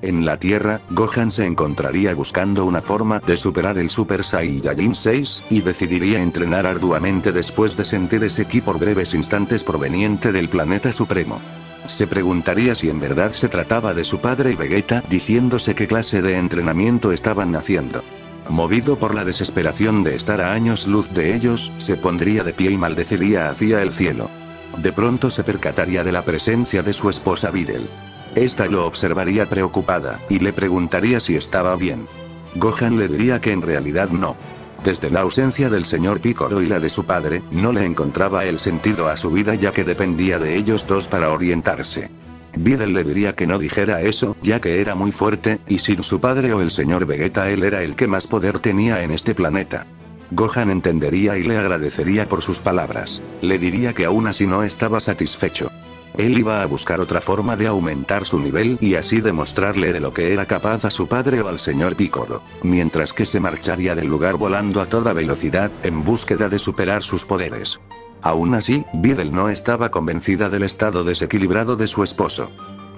En la Tierra, Gohan se encontraría buscando una forma de superar el Super Saiyajin 6, y decidiría entrenar arduamente después de sentir ese ki por breves instantes proveniente del planeta supremo. Se preguntaría si en verdad se trataba de su padre y Vegeta, diciéndose qué clase de entrenamiento estaban haciendo. Movido por la desesperación de estar a años luz de ellos, se pondría de pie y maldeciría hacia el cielo. De pronto se percataría de la presencia de su esposa Videl. Esta lo observaría preocupada, y le preguntaría si estaba bien. Gohan le diría que en realidad no. Desde la ausencia del señor Piccolo y la de su padre, no le encontraba el sentido a su vida ya que dependía de ellos dos para orientarse. Videl le diría que no dijera eso, ya que era muy fuerte, y sin su padre o el señor Vegeta él era el que más poder tenía en este planeta. Gohan entendería y le agradecería por sus palabras. Le diría que aún así no estaba satisfecho. Él iba a buscar otra forma de aumentar su nivel y así demostrarle de lo que era capaz a su padre o al señor Piccolo, mientras que se marcharía del lugar volando a toda velocidad, en búsqueda de superar sus poderes. Aún así, Videl no estaba convencida del estado desequilibrado de su esposo,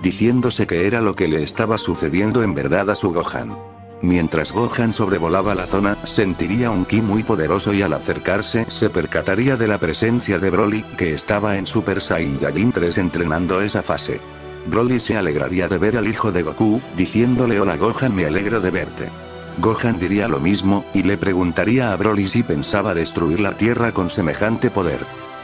diciéndose que era lo que le estaba sucediendo en verdad a su Gohan. Mientras Gohan sobrevolaba la zona, sentiría un ki muy poderoso y al acercarse se percataría de la presencia de Broly, que estaba en Super Saiyajin 3 entrenando esa fase. Broly se alegraría de ver al hijo de Goku, diciéndole hola Gohan, me alegro de verte. Gohan diría lo mismo, y le preguntaría a Broly si pensaba destruir la Tierra con semejante poder.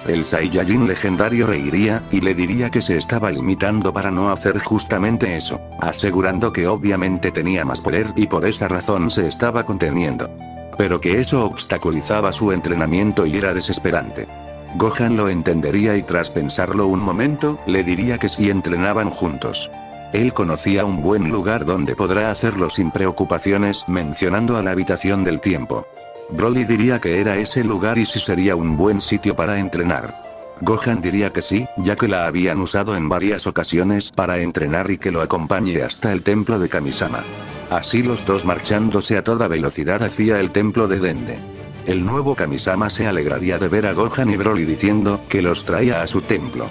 El Saiyajin legendario reiría, y le diría que se estaba limitando para no hacer justamente eso, asegurando que obviamente tenía más poder y por esa razón se estaba conteniendo. Pero que eso obstaculizaba su entrenamiento y era desesperante. Gohan lo entendería y tras pensarlo un momento, le diría que si entrenaban juntos. Él conocía un buen lugar donde podrá hacerlo sin preocupaciones, mencionando a la habitación del tiempo. Broly diría que era ese lugar y si sería un buen sitio para entrenar. Gohan diría que sí, ya que la habían usado en varias ocasiones para entrenar y que lo acompañe hasta el templo de Kamisama. Así los dos marchándose a toda velocidad hacia el templo de Dende. El nuevo Kamisama se alegraría de ver a Gohan y Broly diciendo que los traía a su templo.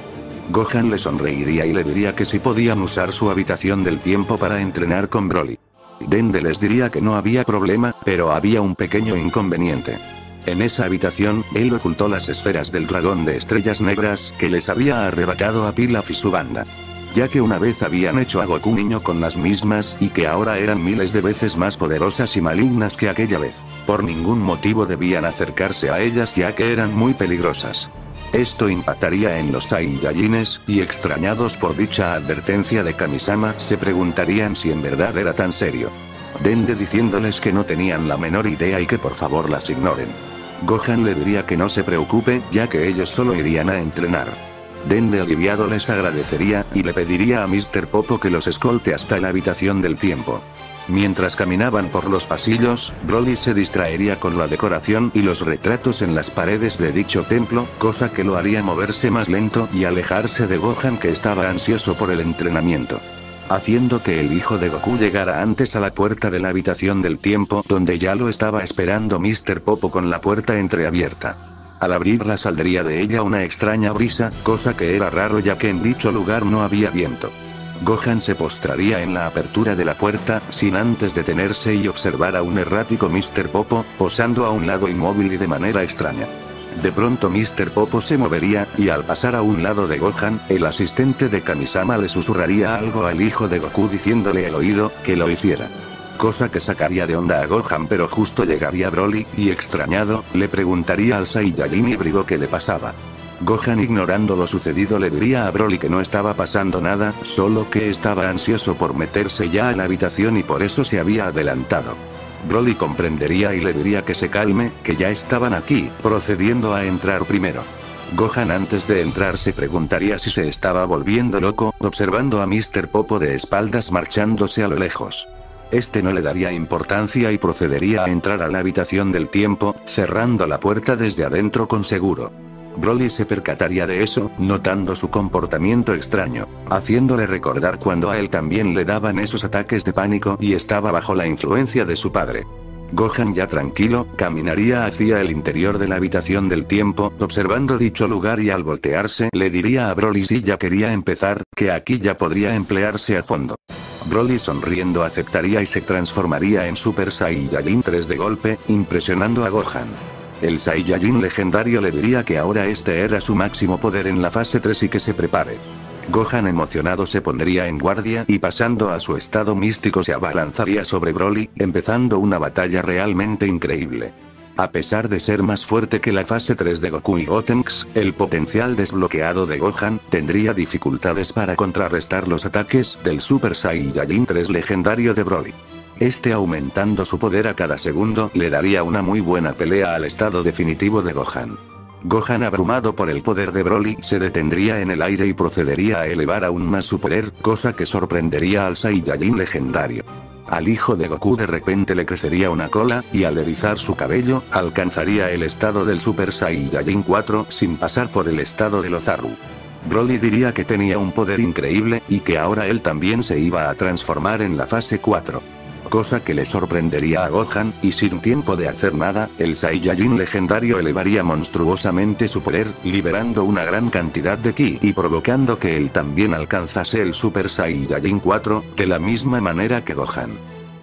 Gohan le sonreiría y le diría que si podían usar su habitación del tiempo para entrenar con Broly. Dende les diría que no había problema, pero había un pequeño inconveniente. En esa habitación, él ocultó las esferas del dragón de estrellas negras que les había arrebatado a Pilaf y su banda. Ya que una vez habían hecho a Goku niño con las mismas y que ahora eran miles de veces más poderosas y malignas que aquella vez. Por ningún motivo debían acercarse a ellas ya que eran muy peligrosas. Esto impactaría en los Saiyajines, y extrañados por dicha advertencia de Kamisama, se preguntarían si en verdad era tan serio. Dende diciéndoles que no tenían la menor idea y que por favor las ignoren. Gohan le diría que no se preocupe, ya que ellos solo irían a entrenar. Dende aliviado les agradecería, y le pediría a Mr. Popo que los escolte hasta la habitación del tiempo. Mientras caminaban por los pasillos, Broly se distraería con la decoración y los retratos en las paredes de dicho templo, cosa que lo haría moverse más lento y alejarse de Gohan que estaba ansioso por el entrenamiento. Haciendo que el hijo de Goku llegara antes a la puerta de la habitación del tiempo donde ya lo estaba esperando Mr. Popo con la puerta entreabierta. Al abrirla saldría de ella una extraña brisa, cosa que era raro ya que en dicho lugar no había viento. Gohan se postraría en la apertura de la puerta, sin antes detenerse y observar a un errático Mr. Popo, posando a un lado inmóvil y de manera extraña. De pronto Mr. Popo se movería, y al pasar a un lado de Gohan, el asistente de Kamisama le susurraría algo al hijo de Goku diciéndole al oído, que lo hiciera. Cosa que sacaría de onda a Gohan pero justo llegaría Broly, y extrañado, le preguntaría al Saiyajin híbrido qué le pasaba. Gohan ignorando lo sucedido le diría a Broly que no estaba pasando nada, solo que estaba ansioso por meterse ya a la habitación y por eso se había adelantado. Broly comprendería y le diría que se calme, que ya estaban aquí, procediendo a entrar primero. Gohan antes de entrar se preguntaría si se estaba volviendo loco, observando a Mr. Popo de espaldas marchándose a lo lejos. Este no le daría importancia y procedería a entrar a la habitación del tiempo, cerrando la puerta desde adentro con seguro. Broly se percataría de eso, notando su comportamiento extraño, haciéndole recordar cuando a él también le daban esos ataques de pánico y estaba bajo la influencia de su padre. Gohan ya tranquilo, caminaría hacia el interior de la habitación del tiempo, observando dicho lugar y al voltearse le diría a Broly si ya quería empezar, que aquí ya podría emplearse a fondo. Broly sonriendo aceptaría y se transformaría en Super Saiyajin 3 de golpe, impresionando a Gohan. El Saiyajin legendario le diría que ahora este era su máximo poder en la fase 3 y que se prepare. Gohan emocionado se pondría en guardia y pasando a su estado místico se abalanzaría sobre Broly, empezando una batalla realmente increíble. A pesar de ser más fuerte que la fase 3 de Goku y Gotenks, el potencial desbloqueado de Gohan tendría dificultades para contrarrestar los ataques del Super Saiyajin 3 legendario de Broly. Este aumentando su poder a cada segundo le daría una muy buena pelea al estado definitivo de Gohan. Gohan abrumado por el poder de Broly se detendría en el aire y procedería a elevar aún más su poder, cosa que sorprendería al Saiyajin legendario. Al hijo de Goku de repente le crecería una cola, y al erizar su cabello, alcanzaría el estado del Super Saiyajin 4 sin pasar por el estado de Ozaru. Broly diría que tenía un poder increíble, y que ahora él también se iba a transformar en la fase 4. Cosa que le sorprendería a Gohan, y sin tiempo de hacer nada, el Saiyajin legendario elevaría monstruosamente su poder, liberando una gran cantidad de ki y provocando que él también alcanzase el Super Saiyajin 4, de la misma manera que Gohan.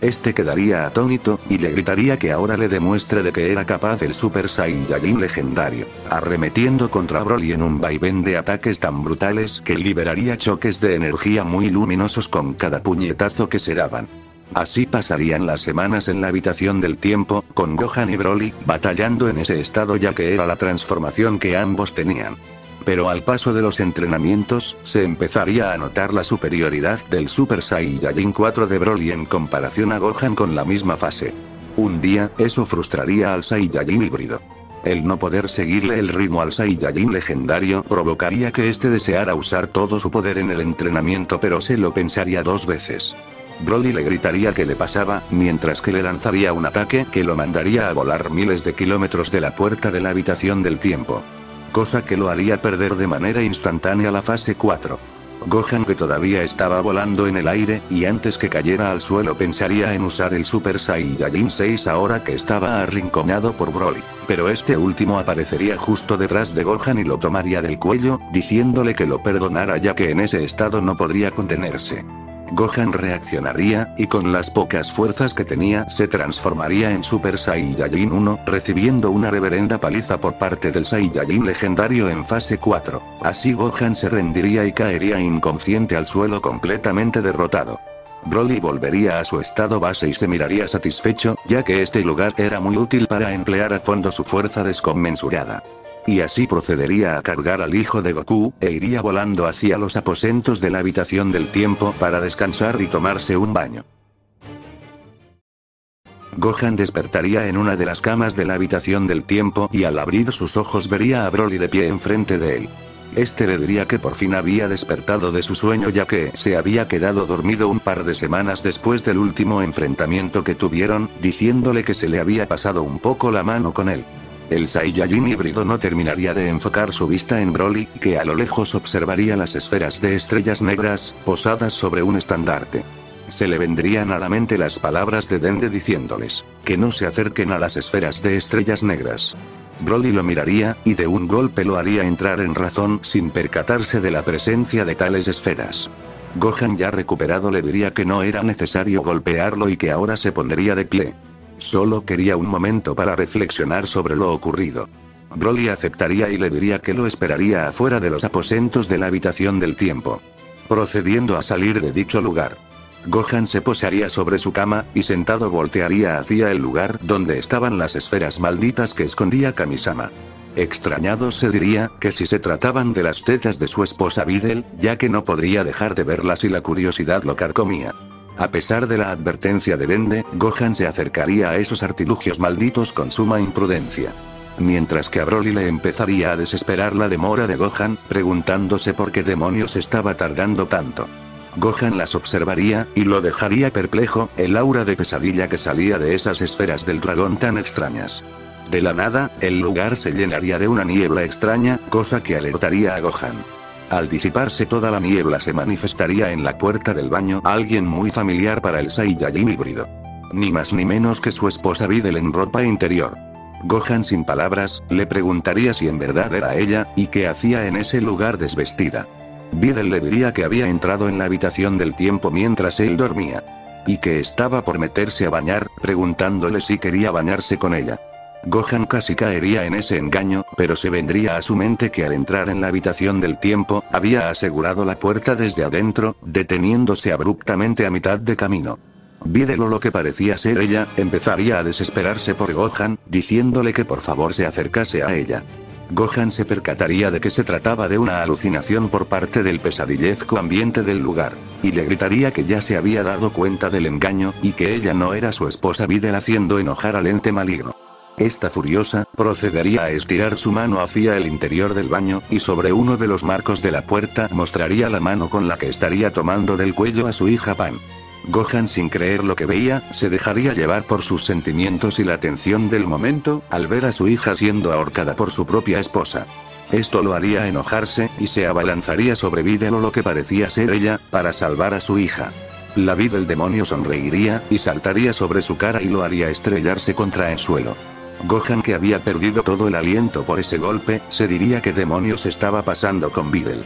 Este quedaría atónito, y le gritaría que ahora le demuestre de que era capaz el Super Saiyajin legendario, arremetiendo contra Broly en un vaivén de ataques tan brutales que liberaría choques de energía muy luminosos con cada puñetazo que se daban. Así pasarían las semanas en la habitación del tiempo, con Gohan y Broly, batallando en ese estado ya que era la transformación que ambos tenían. Pero al paso de los entrenamientos, se empezaría a notar la superioridad del Super Saiyajin 4 de Broly en comparación a Gohan con la misma fase. Un día, eso frustraría al Saiyajin híbrido. El no poder seguirle el ritmo al Saiyajin legendario provocaría que este deseara usar todo su poder en el entrenamiento pero se lo pensaría 2 veces. Broly le gritaría que le pasaba, mientras que le lanzaría un ataque que lo mandaría a volar miles de kilómetros de la puerta de la habitación del tiempo. Cosa que lo haría perder de manera instantánea la fase 4. Gohan, que todavía estaba volando en el aire, y antes que cayera al suelo pensaría en usar el Super Saiyajin 6 ahora que estaba arrinconado por Broly, pero este último aparecería justo detrás de Gohan y lo tomaría del cuello, diciéndole que lo perdonara ya que en ese estado no podría contenerse. Gohan reaccionaría, y con las pocas fuerzas que tenía se transformaría en Super Saiyajin 1, recibiendo una reverenda paliza por parte del Saiyajin legendario en fase 4. Así Gohan se rendiría y caería inconsciente al suelo completamente derrotado. Broly volvería a su estado base y se miraría satisfecho, ya que este lugar era muy útil para emplear a fondo su fuerza desconmensurada. Y así procedería a cargar al hijo de Goku, e iría volando hacia los aposentos de la habitación del tiempo para descansar y tomarse un baño. Gohan despertaría en una de las camas de la habitación del tiempo y al abrir sus ojos vería a Broly de pie enfrente de él. Este le diría que por fin había despertado de su sueño ya que se había quedado dormido un par de semanas después del último enfrentamiento que tuvieron, diciéndole que se le había pasado un poco la mano con él. El Saiyajin híbrido no terminaría de enfocar su vista en Broly, que a lo lejos observaría las esferas de estrellas negras, posadas sobre un estandarte. Se le vendrían a la mente las palabras de Dende diciéndoles, que no se acerquen a las esferas de estrellas negras. Broly lo miraría, y de un golpe lo haría entrar en razón sin percatarse de la presencia de tales esferas. Gohan ya recuperado le diría que no era necesario golpearlo y que ahora se pondría de pie. Solo quería un momento para reflexionar sobre lo ocurrido. Broly aceptaría y le diría que lo esperaría afuera de los aposentos de la habitación del tiempo. Procediendo a salir de dicho lugar, Gohan se posaría sobre su cama, y sentado voltearía hacia el lugar donde estaban las esferas malditas que escondía Kamisama. Extrañado se diría que si se trataban de las tetas de su esposa Videl, ya que no podría dejar de verlas y la curiosidad lo carcomía. A pesar de la advertencia de Dende, Gohan se acercaría a esos artilugios malditos con suma imprudencia. Mientras que a Broly le empezaría a desesperar la demora de Gohan, preguntándose por qué demonios estaba tardando tanto. Gohan las observaría, y lo dejaría perplejo, el aura de pesadilla que salía de esas esferas del dragón tan extrañas. De la nada, el lugar se llenaría de una niebla extraña, cosa que alertaría a Gohan. Al disiparse toda la niebla se manifestaría en la puerta del baño alguien muy familiar para el Saiyajin híbrido. Ni más ni menos que su esposa Videl en ropa interior. Gohan sin palabras, le preguntaría si en verdad era ella, y qué hacía en ese lugar desvestida. Videl le diría que había entrado en la habitación del tiempo mientras él dormía. Y que estaba por meterse a bañar, preguntándole si quería bañarse con ella. Gohan casi caería en ese engaño, pero se vendría a su mente que al entrar en la habitación del tiempo, había asegurado la puerta desde adentro, deteniéndose abruptamente a mitad de camino. Videl, o lo que parecía ser ella, empezaría a desesperarse por Gohan, diciéndole que por favor se acercase a ella. Gohan se percataría de que se trataba de una alucinación por parte del pesadillesco ambiente del lugar, y le gritaría que ya se había dado cuenta del engaño, y que ella no era su esposa Videl, haciendo enojar al ente maligno. Esta furiosa, procedería a estirar su mano hacia el interior del baño, y sobre uno de los marcos de la puerta mostraría la mano con la que estaría tomando del cuello a su hija Pan. Gohan, sin creer lo que veía, se dejaría llevar por sus sentimientos y la tensión del momento, al ver a su hija siendo ahorcada por su propia esposa. Esto lo haría enojarse, y se abalanzaría sobre Videl, o lo que parecía ser ella, para salvar a su hija. La Videl demonio sonreiría, y saltaría sobre su cara y lo haría estrellarse contra el suelo. Gohan, que había perdido todo el aliento por ese golpe, se diría que demonios estaba pasando con Videl.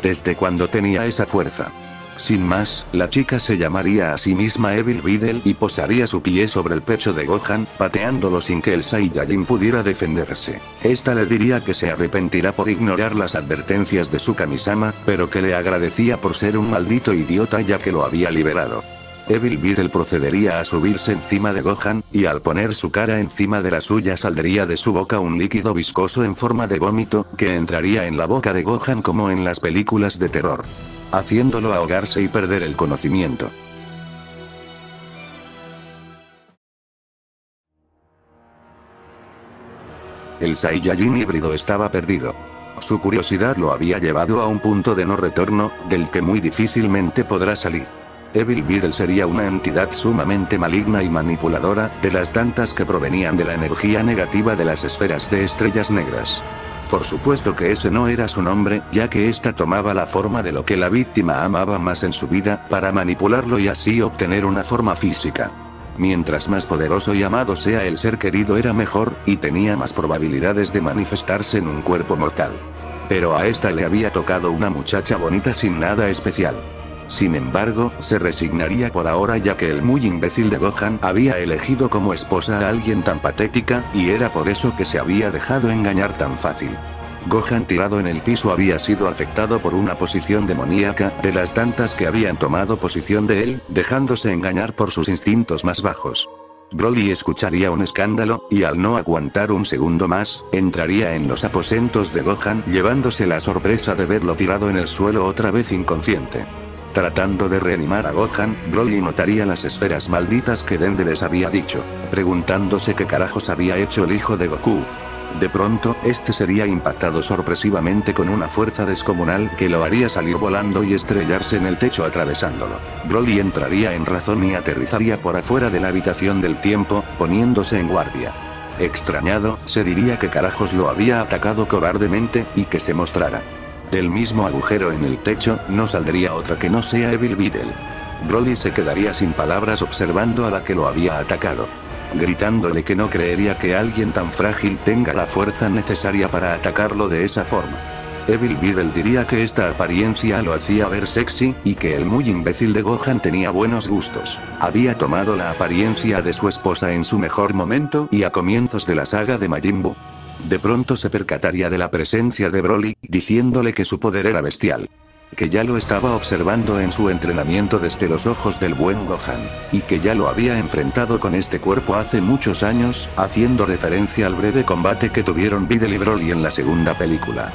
¿Desde cuándo tenía esa fuerza? Sin más, la chica se llamaría a sí misma Evil Videl y posaría su pie sobre el pecho de Gohan, pateándolo sin que el Saiyajin pudiera defenderse. Esta le diría que se arrepentirá por ignorar las advertencias de su Kamisama, pero que le agradecía por ser un maldito idiota ya que lo había liberado. Evil Videl procedería a subirse encima de Gohan, y al poner su cara encima de la suya saldría de su boca un líquido viscoso en forma de vómito, que entraría en la boca de Gohan como en las películas de terror, haciéndolo ahogarse y perder el conocimiento. El Saiyajin híbrido estaba perdido. Su curiosidad lo había llevado a un punto de no retorno, del que muy difícilmente podrá salir. Evil Videl sería una entidad sumamente maligna y manipuladora, de las tantas que provenían de la energía negativa de las esferas de estrellas negras. Por supuesto que ese no era su nombre, ya que ésta tomaba la forma de lo que la víctima amaba más en su vida, para manipularlo y así obtener una forma física. Mientras más poderoso y amado sea el ser querido era mejor, y tenía más probabilidades de manifestarse en un cuerpo mortal. Pero a esta le había tocado una muchacha bonita sin nada especial. Sin embargo, se resignaría por ahora ya que el muy imbécil de Gohan había elegido como esposa a alguien tan patética, y era por eso que se había dejado engañar tan fácil. Gohan tirado en el piso había sido afectado por una posición demoníaca, de las tantas que habían tomado posición de él, dejándose engañar por sus instintos más bajos. Broly escucharía un escándalo, y al no aguantar un segundo más, entraría en los aposentos de Gohan llevándose la sorpresa de verlo tirado en el suelo otra vez inconsciente. Tratando de reanimar a Gohan, Broly notaría las esferas malditas que Dende les había dicho, preguntándose qué carajos había hecho el hijo de Goku. De pronto, este sería impactado sorpresivamente con una fuerza descomunal que lo haría salir volando y estrellarse en el techo atravesándolo. Broly entraría en razón y aterrizaría por afuera de la habitación del tiempo, poniéndose en guardia. Extrañado, se diría que carajos lo había atacado cobardemente, y que se mostrara. Del mismo agujero en el techo, no saldría otra que no sea Evil Videl. Broly se quedaría sin palabras observando a la que lo había atacado, gritándole que no creería que alguien tan frágil tenga la fuerza necesaria para atacarlo de esa forma. Evil Videl diría que esta apariencia lo hacía ver sexy, y que el muy imbécil de Gohan tenía buenos gustos. Había tomado la apariencia de su esposa en su mejor momento y a comienzos de la saga de Majin Buu. De pronto se percataría de la presencia de Broly, diciéndole que su poder era bestial. Que ya lo estaba observando en su entrenamiento desde los ojos del buen Gohan, y que ya lo había enfrentado con este cuerpo hace muchos años, haciendo referencia al breve combate que tuvieron Videl y Broly en la segunda película.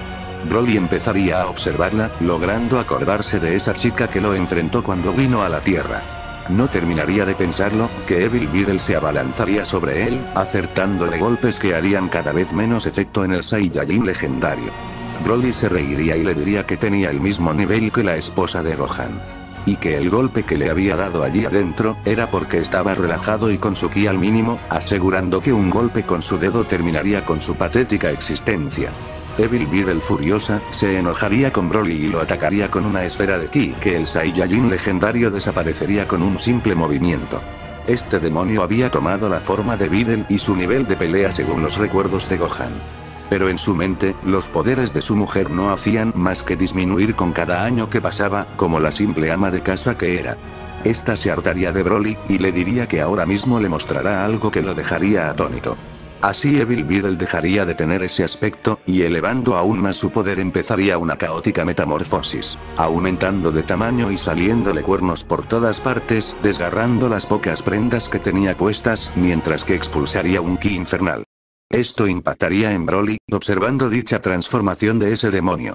Broly empezaría a observarla, logrando acordarse de esa chica que lo enfrentó cuando vino a la Tierra. No terminaría de pensarlo, que Evil Videl se abalanzaría sobre él, acertándole golpes que harían cada vez menos efecto en el Saiyajin legendario. Broly se reiría y le diría que tenía el mismo nivel que la esposa de Gohan. Y que el golpe que le había dado allí adentro, era porque estaba relajado y con su ki al mínimo, asegurando que un golpe con su dedo terminaría con su patética existencia. Evil Videl furiosa, se enojaría con Broly y lo atacaría con una esfera de ki que el Saiyajin legendario desaparecería con un simple movimiento. Este demonio había tomado la forma de Videl y su nivel de pelea según los recuerdos de Gohan. Pero en su mente, los poderes de su mujer no hacían más que disminuir con cada año que pasaba, como la simple ama de casa que era. Esta se hartaría de Broly, y le diría que ahora mismo le mostrará algo que lo dejaría atónito. Así Evil Beetle dejaría de tener ese aspecto, y elevando aún más su poder empezaría una caótica metamorfosis, aumentando de tamaño y saliéndole cuernos por todas partes, desgarrando las pocas prendas que tenía puestas, mientras que expulsaría un ki infernal. Esto impactaría en Broly, observando dicha transformación de ese demonio.